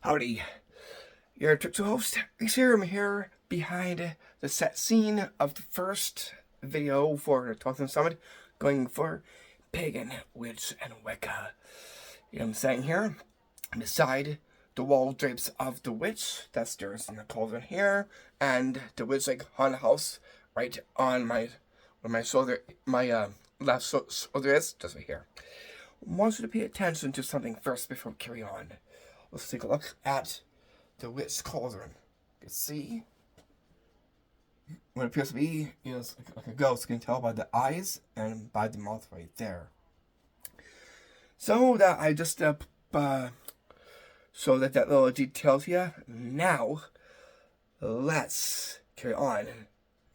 Howdy, your ToThe host is here. I'm here behind the set scene of the first video for the 12th installment, going for Pagan, Witch, and Wicca. You know what I'm saying here? Beside the wall drapes of the witch, that's there's in the cauldron here, and the witch like haunted house right on my shoulder, my left shoulder is just right here. I want you to pay attention to something first before we carry on. Let's take a look at the witch cauldron. You can see what appears to be like a ghost. You can tell by the eyes and by the mouth right there. So that I just show that little detail to you. Now let's carry on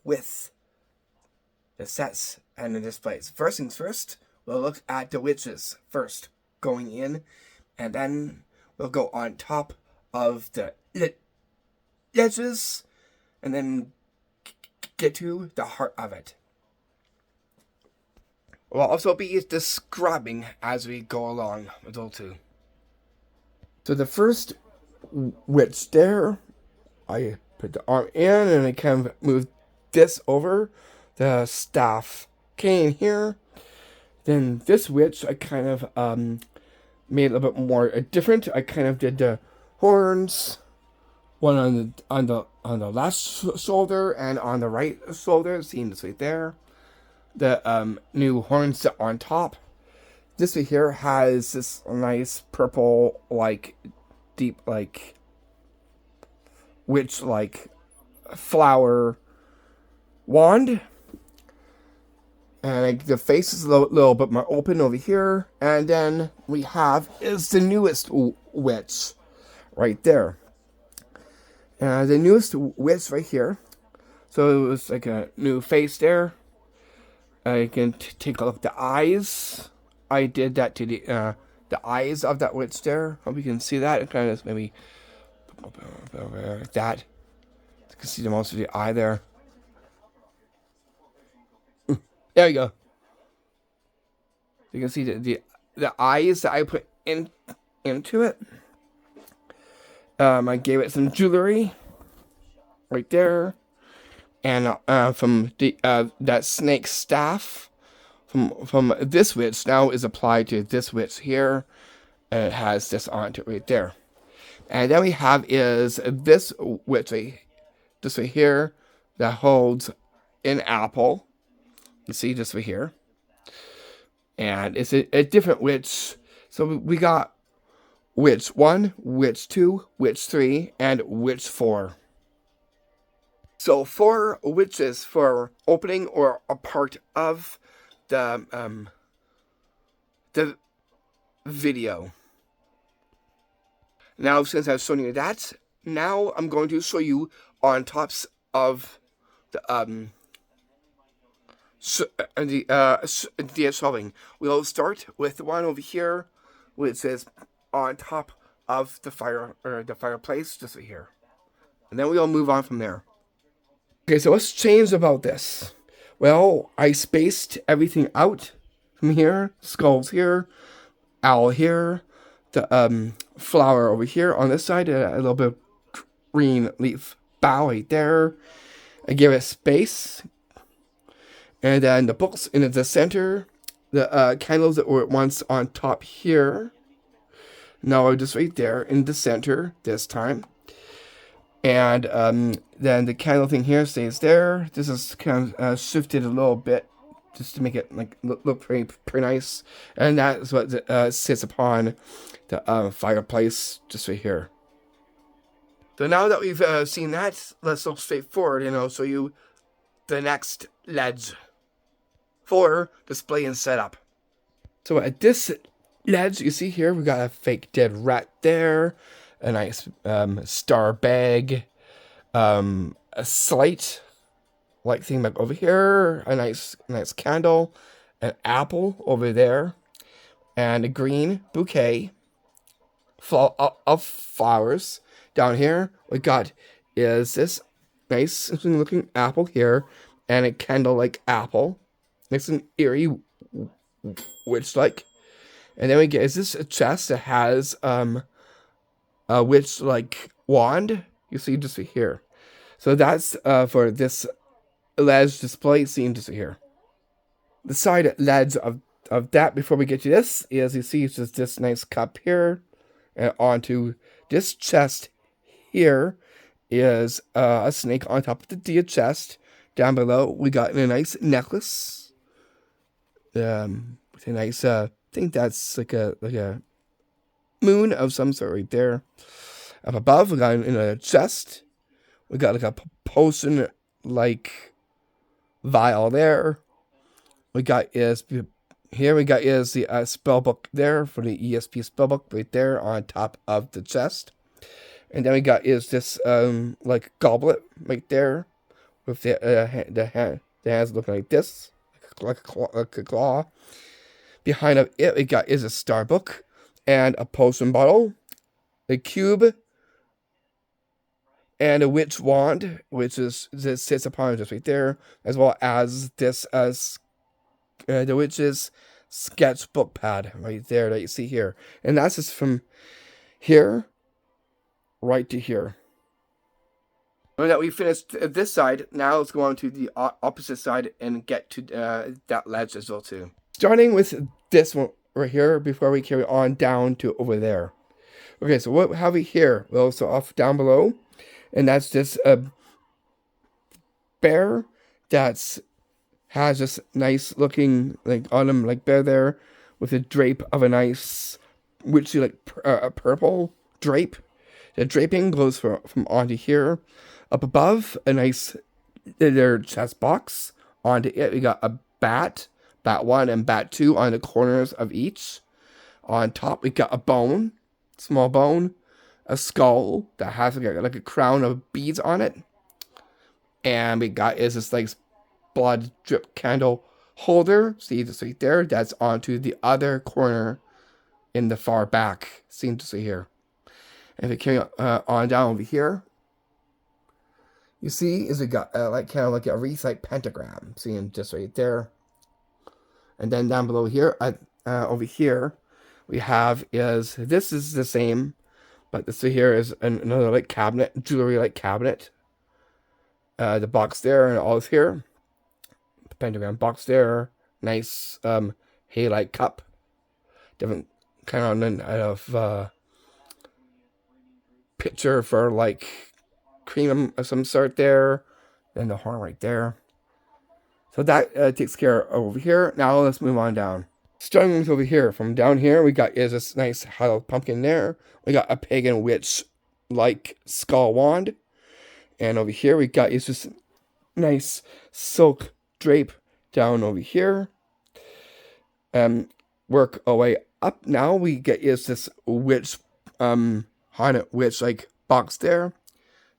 with the sets and the displays. First things first, we'll look at the witches first, going in, and then we'll go on top of the edges, and then get to the heart of it. We'll also be describing as we go along with all two. So the first witch there, I put the arm in and I kind of moved this over. The staff came here. Then this witch, I kind of made a little bit more different. I kind of did the horns, one on the left shoulder and on the right shoulder. Seeing this right there. The new horns on top. This right here has this nice purple, like deep, like witch, like flower wand. And the face is a little bit more open over here. And then we have is the newest witch right there. The newest witch right here. So it was like a new face there. You can take a look at the eyes. I did that to the eyes of that witch there. Hope you can see that. It kind of maybe like that. You can see the most of the eye there. There you go. You can see the eyes that I put into it. I gave it some jewelry right there, and from the that snake staff from this witch now is applied to this witch here, and it has this on it right there. And then we have is this witch this right here that holds an apple. You see this right here. And it's a different witch. So we got witch 1, witch 2, witch 3, and witch 4. So 4 witches for opening or a part of the video. Now, since I've shown you that, now I'm going to show you on tops of the shelving. We'll start with the one over here, which is on top of the fireplace, just right here, and then we'll move on from there. Okay, so what's changed about this? Well, I spaced everything out from here. Skulls here, owl here, the flower over here on this side, a little bit of green leaf bough right there. I give it space. And then the books in the center, the candles that were once on top here, now are just right there in the center this time. And then the candle thing here stays there. This is kind of shifted a little bit just to make it like look pretty nice. And that is what sits upon the fireplace just right here. So now that we've seen that, let's look straight forward and I'll show you the next ledge for display and setup. So at this ledge, you see here, we got a fake dead rat there, a nice star bag, a slate like thing back over here, a nice candle, an apple over there, and a green bouquet of flowers. Down here, we got is this nice looking apple here, and a candle like apple. Makes an eerie witch like. And then we get is this a chest that has witch like wand. You see just here. So that's for this ledge display scene just here. The side ledge of that before we get to this is, you see, it's just this nice cup here, and onto this chest here is a snake on top of the deer chest. Down below we got a nice necklace with a nice I think that's like a moon of some sort right there. Up above we got in a chest, we got like a potion like vial there. We got is here, we got is the spell book there for the ESP spell book right there on top of the chest. And then we got is this like goblet right there with the hands looking like this, like a claw. Behind of it, we got is a star book and a potion bottle, a cube, and a witch wand, which is this sits upon just right there, as well as this the witch's sketchbook pad right there that you see here. And that's just from here right to here. Now that we finished this side, now let's go on to the opposite side and get to that ledge as well too. Starting with this one right here before we carry on down to over there. Okay, so what have we here? Well, so off down below, and that's this bear that's has this nice looking like autumn like bear there with a drape of a nice witchy like a purple drape. The draping goes from onto here. Up above, a nice their chest box. Onto it we got a bat 1 and bat 2 on the corners of each. On top we got a bone, small bone, a skull that has like a crown of beads on it. And we got is this like blood drip candle holder. See this right there? That's onto the other corner in the far back. Seem to see here. And if we carry on down over here, you see is it got like kind of like a wreath like pentagram. Seeing just right there. And then down below here, over here, we have is this is the same, but this here is another like cabinet, jewelry like cabinet. The box there and all is here. Pentagram box there, nice halite cup, different kind of pitcher for like cream of some sort there, then the horn right there. So that takes care of over here. Now let's move on down. Starting with over here, from down here we got is this nice hollow pumpkin there. We got a pagan witch like skull wand, and over here we got is this nice silk drape down over here. Work our way up. Now we get is this witch haunted witch like box there.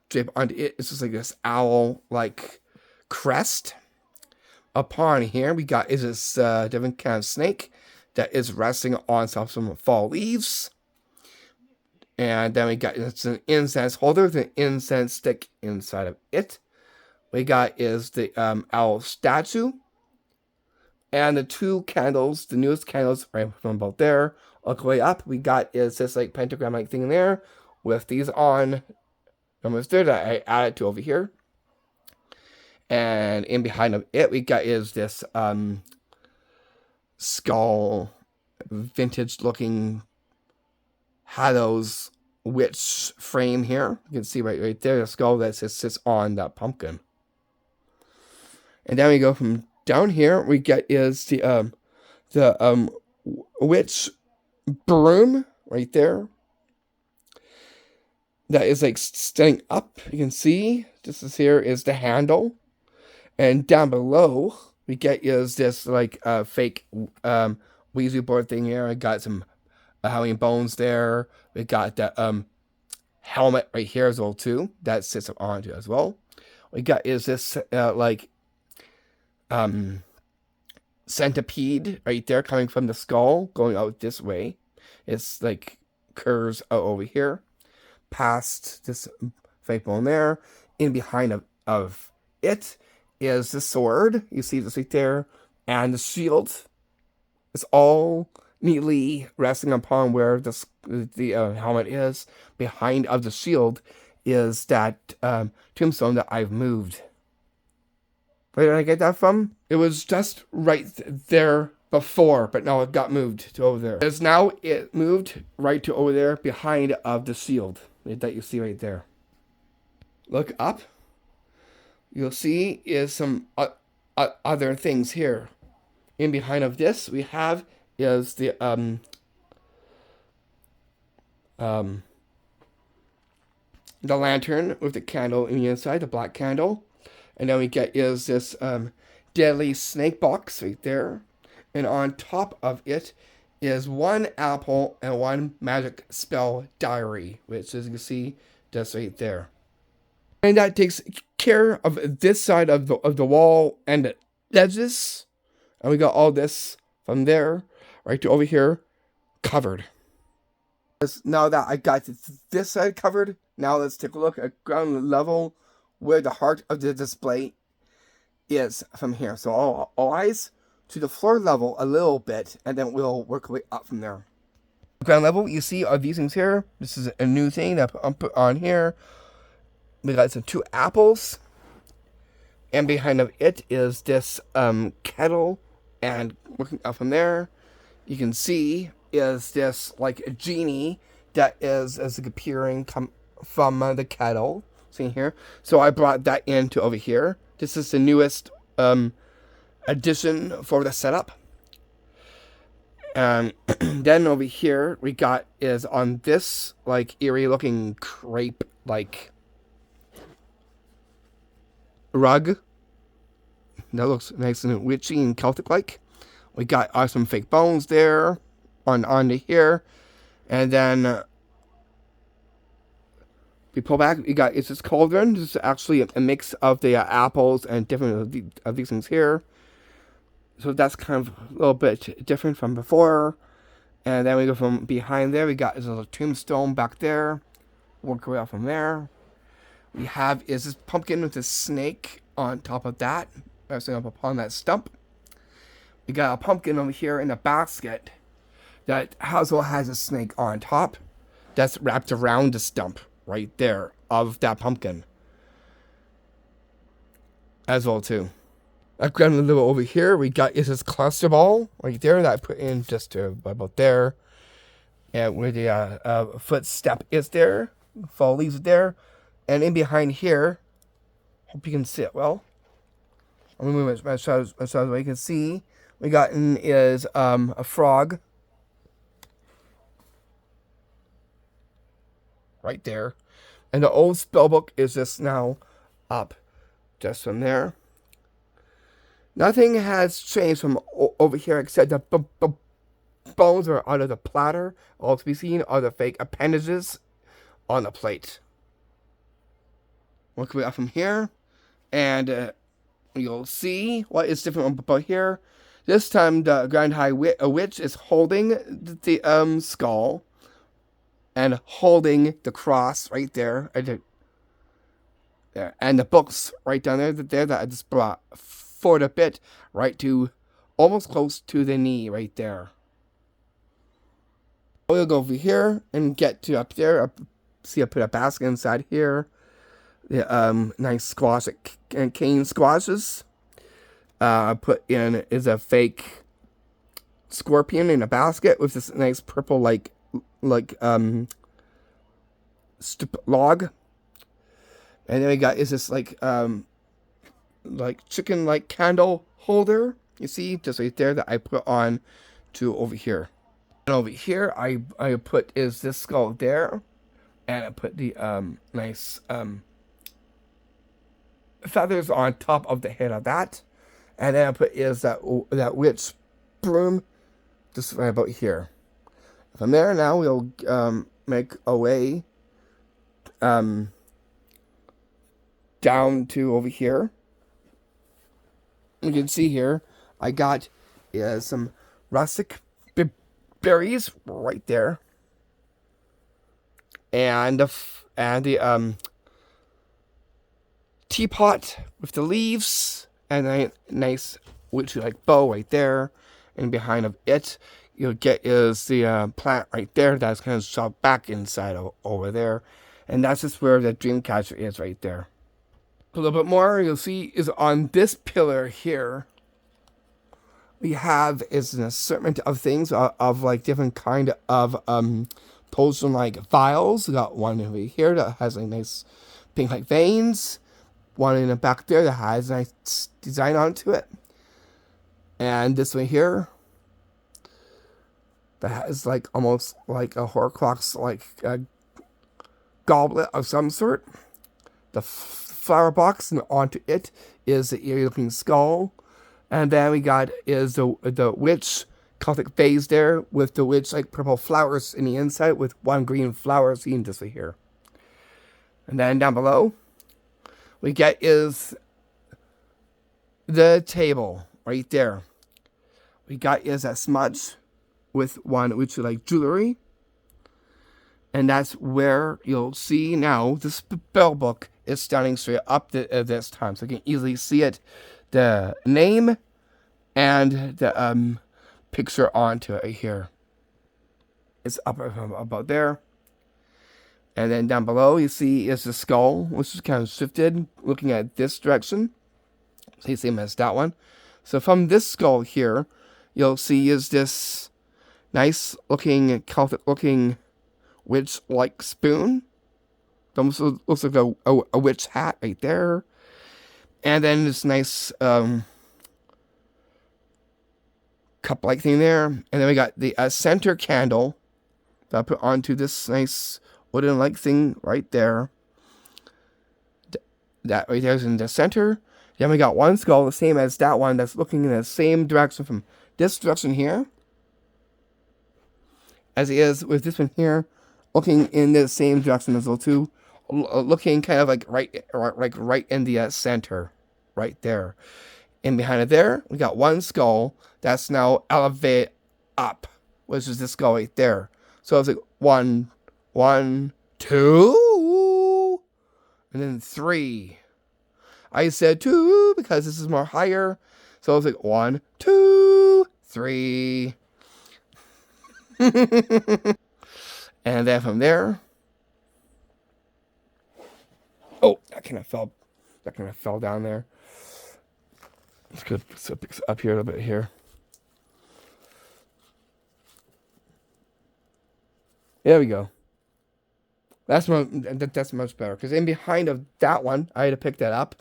Drape onto it. It's just like this owl like crest. Upon here we got is this different kind of snake that is resting on some fall leaves. And then we got it's an incense holder with an incense stick inside of it. We got is the owl statue. And the two candles, the newest candles right from about there. All the way up, we got is this like pentagram like thing there with these on numbers there that I added to over here. And in behind of it, we got is this skull, vintage looking Hallows witch frame here. You can see right there the skull that sits on that pumpkin. And then we go from down here. We get is the witch broom right there. That is like standing up. You can see this is here is the handle. And down below, we get is this like fake Ouija board thing here. I got some Halloween bones there. We got that helmet right here as well too. That sits up onto as well. We got is this like centipede right there coming from the skull going out this way. It's like curves out over here past this fake bone there. In behind of it is the sword. You see this right there. And the shield. It's all neatly resting upon where the helmet is. Behind of the shield is that tombstone that I've moved. Where did I get that from? It was just right there before, but now it got moved to over there. It's now it moved right to over there behind of the shield that you see right there. Look up. You'll see is some other things here. In behind of this we have is the lantern with the candle in the inside, the black candle. And then we get is this deadly snake box right there. And on top of it is one apple and one magic spell diary, which as you can see, just right there. And that takes care of this side of the wall and the edges. And we got all this from there right to over here covered. Now that I got this side covered, now let's take a look at ground level where the heart of the display is from here. So all eyes to the floor level a little bit, and then we'll work our way up from there. Ground level, you see are these things here. This is a new thing that I'm put on here. We got some 2 apples, and behind of it is this kettle, and working up from there, you can see is this like a genie that is appearing from the kettle. See here. So I brought that into over here. This is the newest addition for the setup. And then over here we got is on this like eerie looking crepe like rug. That looks nice and witchy and Celtic like. We got some fake bones there onto here. And then we pull back, we got it's this cauldron. This is actually a mix of the apples and different of these things here. So that's kind of a little bit different from before. And then we go from behind there, we got this little tombstone back there. Work our way out from there. We have is this pumpkin with this snake on top of that, resting up upon that stump. We got a pumpkin over here in a basket that also has a snake on top that's wrapped around the stump right there of that pumpkin as well too. I've got a little over here. We got is this cluster ball right there that I put in just to about there, and where the footstep is there, fall leaves there, and in behind here, hope you can see it well. I'm gonna move my shadows so you can see. We got in is a frog right there. And the old spellbook is just now up just from there. Nothing has changed from over here except the bones are out of the platter. All to be seen are the fake appendages on the plate. Work way up from here. And you'll see what is different about here. This time the Grand High Witch is holding the skull. And holding the cross right there, and the books right down there that I just brought forward a bit, right to almost close to the knee right there. We'll go over here and get to up there. See, I put a basket inside here. The nice squash and cane squashes. I put in is a fake scorpion in a basket with this nice purple like log. And then we got is this like chicken like candle holder, you see just right there, that I put on to over here. And over here I put is this skull there, and I put the nice feathers on top of the head of that, and then I put is that witch broom just right about here. From there, now we'll make a way down to over here. You can see here, I got some rustic berries right there, and the teapot with the leaves, and a nice witchy like bow right there, and behind of it you'll get is the plant right there that's kind of shoved back inside over there. And that's just where the dream catcher is right there. A little bit more you'll see is on this pillar here. We have is an assortment of things of like different kind of potion like vials. We got one over here that has like nice pink like veins. One in the back there that has a nice design onto it. And this one here that has like almost like a Horcrux like a goblet of some sort. The flower box, and onto it is the eerie looking skull. And then we got is the witch Celtic vase there with the witch like purple flowers in the inside with one green flower seen this way here. And then down below we get is the table right there. We got is a smudge with one which is like jewelry. And that's where you'll see now the spell book is standing straight up this time. So you can easily see it, the name and the picture onto it here. It's up about there. And then down below you see is the skull, which is kind of shifted, looking at this direction. Same as that one. So from this skull here, you'll see is this nice looking, Celtic looking witch-like spoon. It almost looks like a witch hat right there. And then this nice cup-like thing there. And then we got the center candle that I put onto this nice wooden-like thing right there. That right there is in the center. Then we got one skull, the same as that one, that's looking in the same direction from this direction here. As it is with this one here, looking in the same direction as well too. Looking kind of like right in the center, right there. And behind it there, we got one skull that's now elevated up, which is this skull right there. So it's like 1, 2, and then 3. I said 2 because this is more higher. So it's like 1, 2, 3. And then from there, oh, that kind of fell down there. Let's go up here a little bit here. There we go. That's much better, because in behind of that one, I had to pick that up,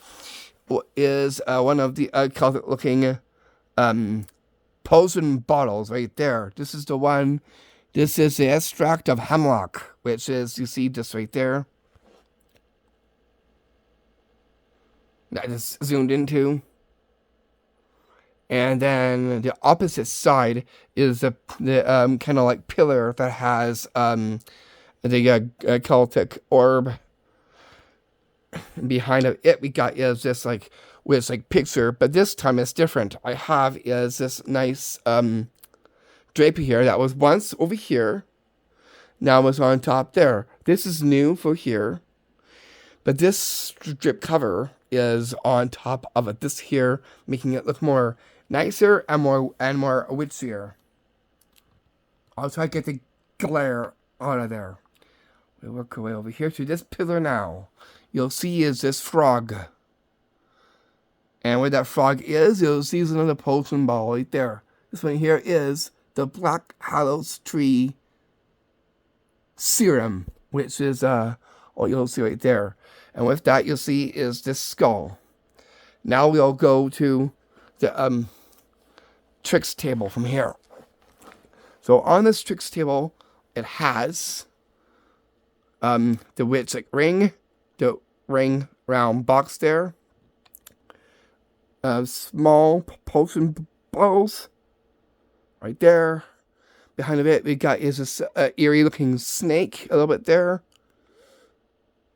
is one of the Celtic looking potion bottles right there. This is the one. This is the extract of hemlock, which is, you see this right there. That is zoomed into. And then the opposite side is the kind of like pillar that has the Celtic orb. Behind of it, we got is this like with like picture, but this time it's different. I have is this nice draper here that was once over here, now it's on top there. This is new for here, but this strip cover is on top of it. This here, making it look more nicer and more witchier. I'll try to get the glare out of there. We work our way over here to this pillar now. You'll see is this frog. And where that frog is, you'll see is another potion ball right there. This one here is the Black Hallows Tree Serum, which is what you'll see right there. And with that, you'll see is this skull. Now we'll go to the tricks table from here. So on this tricks table, it has the witch like ring, the ring round box there, small potion bottles right there. Behind of it, we got is this eerie looking snake a little bit there.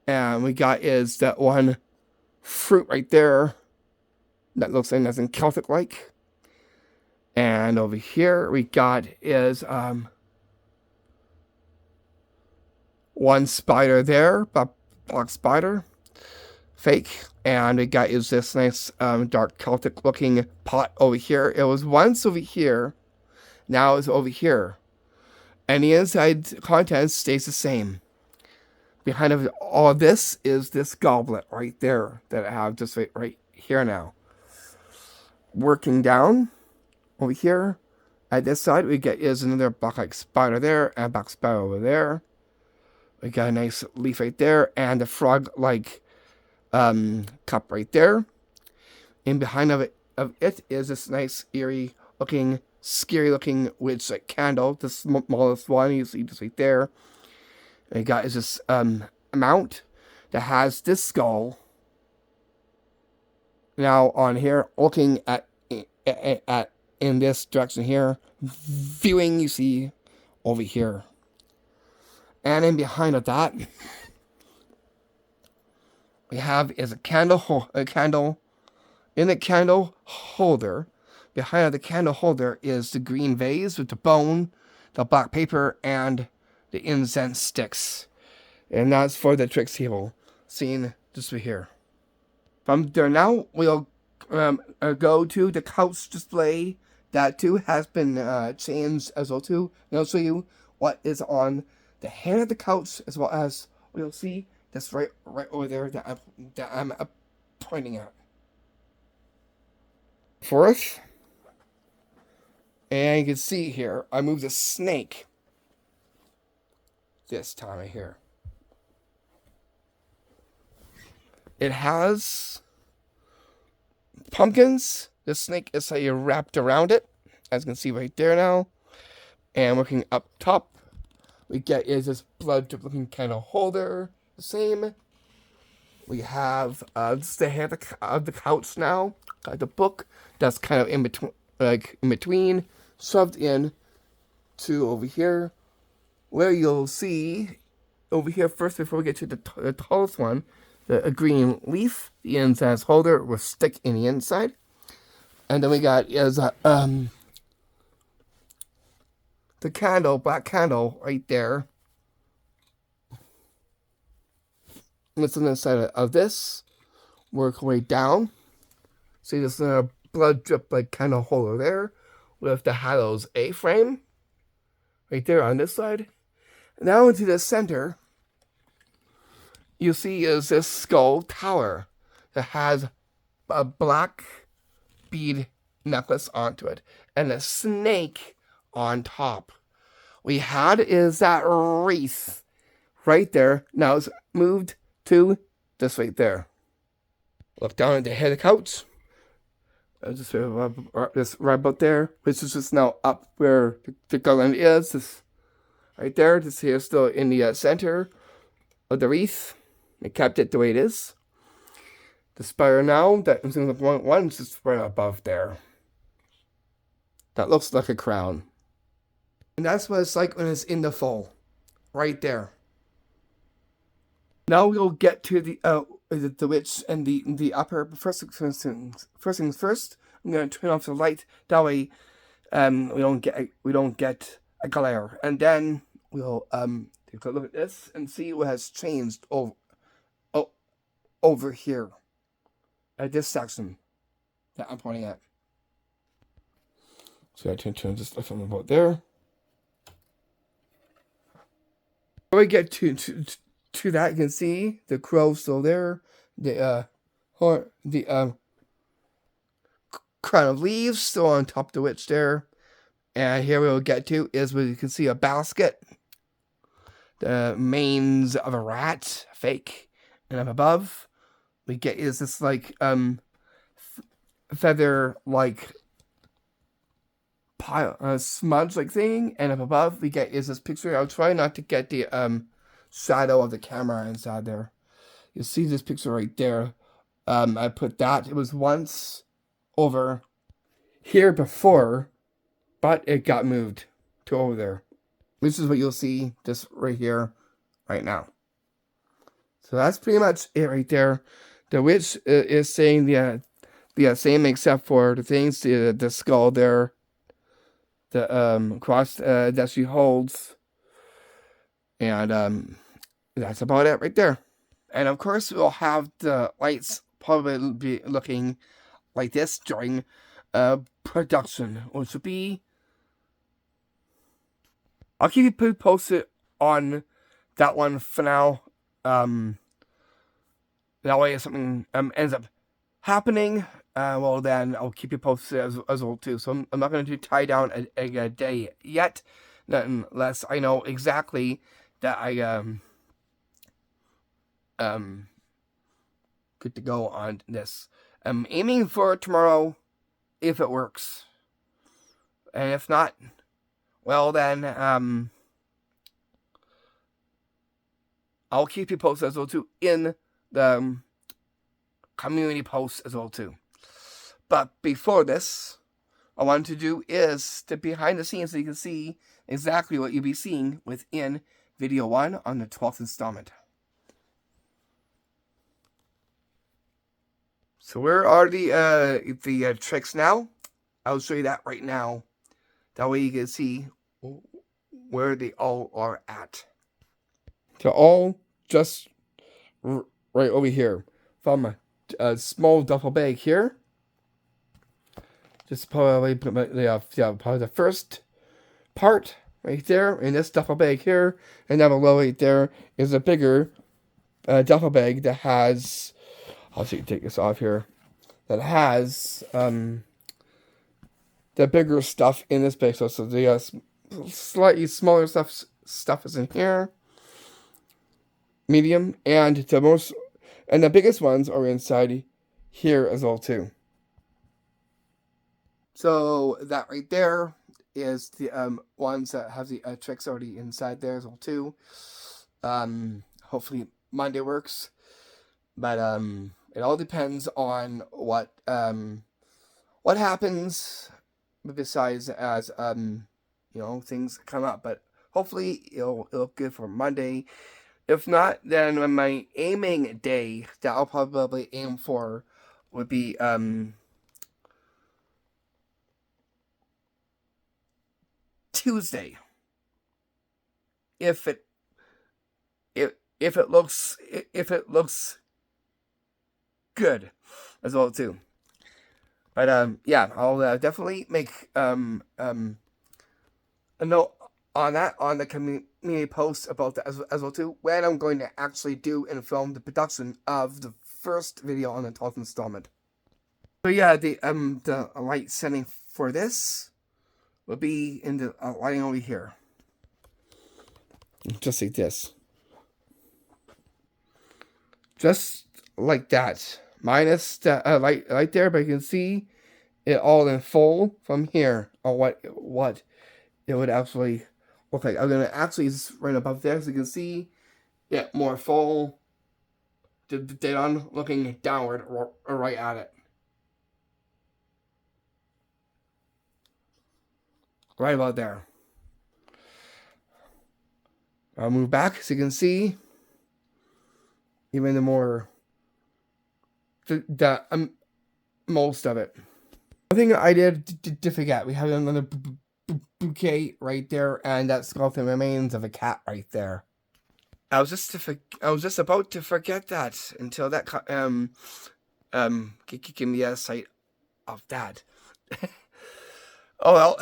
And we got is that one fruit right there that looks like nothing Celtic like. And over here we got is one spider there, black spider, fake. And we got is this nice dark Celtic looking pot over here. It was once over here, now is over here. And the inside content stays the same. Behind of all of this is this goblet right there that I have just right here now. Working down over here at this side, we get is another black spider there and a black spider over there. We got a nice leaf right there and a frog-like cup right there. And behind of it is this nice eerie looking, scary looking witch like candle, the smallest one you see just right there. And you got is this mount that has this skull now on here, looking at in this direction here, viewing, you see over here. And in behind of that, we have is a candle in the candle holder. Behind the candle holder is the green vase with the bone, the black paper, and the incense sticks. And that's for the trick table, seen just right here. From there now, we'll go to the couch display. That too has been changed as well too. And I'll show you what is on the head of the couch, as well as we'll see that's right over there that I'm pointing at. Fourth, and you can see here, I moved the snake this time right here. It has pumpkins. The snake is wrapped around it, as you can see right there now. And looking up top, we get is this blood drip looking kind of holder. The same. We have just the head of the couch now. Got the book that's kind of in between, shoved in to over here, where you'll see over here first before we get to the tallest one. A green leaf, the incense holder with stick in the inside. And then we got is the candle, black candle right there. What's on the side of this? Work way down. See this blood drip like kind of holder there with the Hallows A-frame right there on this side. Now into the center, you see is this skull tower that has a black bead necklace onto it and a snake on top. We had is that wreath right there. Now it's moved to this right there. Look down at the head of the couch. Just right about there, which is just now up where the garland is. This right there. This here is still in the center of the wreath. It kept it the way it is. The spire now, that one's just right above there. That looks like a crown. And that's what it's like when it's in the fall. Right there. Now we'll get to the witch and the upper. First things first. I'm gonna turn off the light. That way, we don't get a glare. And then we'll take a look at this and see what has changed over here at this section that I'm pointing at. So I turn this stuff on about there. When we get to that, you can see the crow still there. The crown of leaves still on top of the witch there. And here we'll get to is where you can see a basket. The manes of a rat, fake. And up above, we get is this like feather like pile, smudge like thing. And up above, we get is this picture. I'll try not to get the shadow of the camera inside there. You see this picture right there. I put that. It was once over here before, but it got moved to over there. This is what you'll see just right here, right now. So that's pretty much it right there. The witch is saying the same except for the things, the skull there, the cross that she holds, and that's about it right there. And of course, we'll have the lights probably be looking like this during production, which would be I'll keep you posted on that one for now. That way if something ends up happening, well then I'll keep you posted as well too. So I'm not going to tie down a day yet, unless I know exactly that I good to go on this. I'm aiming for tomorrow if it works, and if not, well then I'll keep you posted as well too in the community posts as well too. But before this, what I wanted to do is the behind the scenes so you can see exactly what you'll be seeing within video 1 on the 12th installment. So where are the tricks now? I'll show you that right now. That way you can see where they all are at. They're all just right over here. From a small duffel bag here. Just probably probably the first part right there in this duffel bag here. And down below right there is a bigger duffel bag that has, I'll see you take this off here, that has the bigger stuff in this bag. So the slightly smaller stuff is in here, medium, and the biggest ones are inside here as well too. So that right there is the ones that have the tricks already inside there as well too. Hopefully Monday works, but it all depends on what happens. Besides, as things come up, but hopefully it'll look good for Monday. If not, then my aiming day that I'll probably aim for would be Tuesday. If it looks good as well too. But yeah, I'll definitely make a note on that on the community post about that as well too, when I'm going to actually do and film the production of the first video on the 12th installment. So yeah, the light setting for this will be in the lighting over here, just like this, just like that, minus the light there, but you can see it all in full from here on what it would actually look like. I'm gonna actually just right above there so you can see it more full, dead on, looking downward or right at it. Right about there. I'll move back so you can see even the more most of it. One thing I did forget, we have another bouquet right there, and that skeleton remains of a cat right there. I was just about to forget that until that give me a sight of that. Oh well.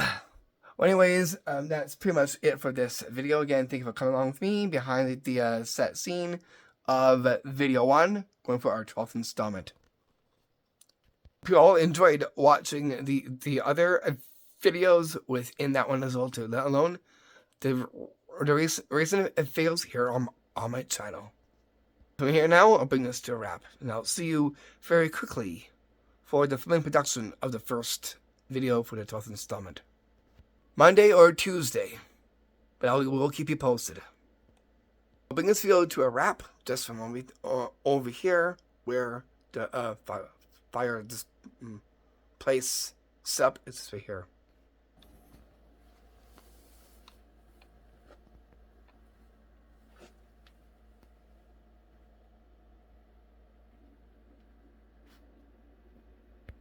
Well, anyways, that's pretty much it for this video. Again, thank you for coming along with me behind the set scene of video 1, going for our 12th installment. Hope you all enjoyed watching the other videos within that one as well too, let alone the recent videos here on my channel. From here now, I'll bring this to a wrap, and I'll see you very quickly for the filming production of the first video for the 12th installment. Monday or Tuesday, but we'll keep you posted. I'll bring this video to a wrap just from over here where the fire this place setup is right here.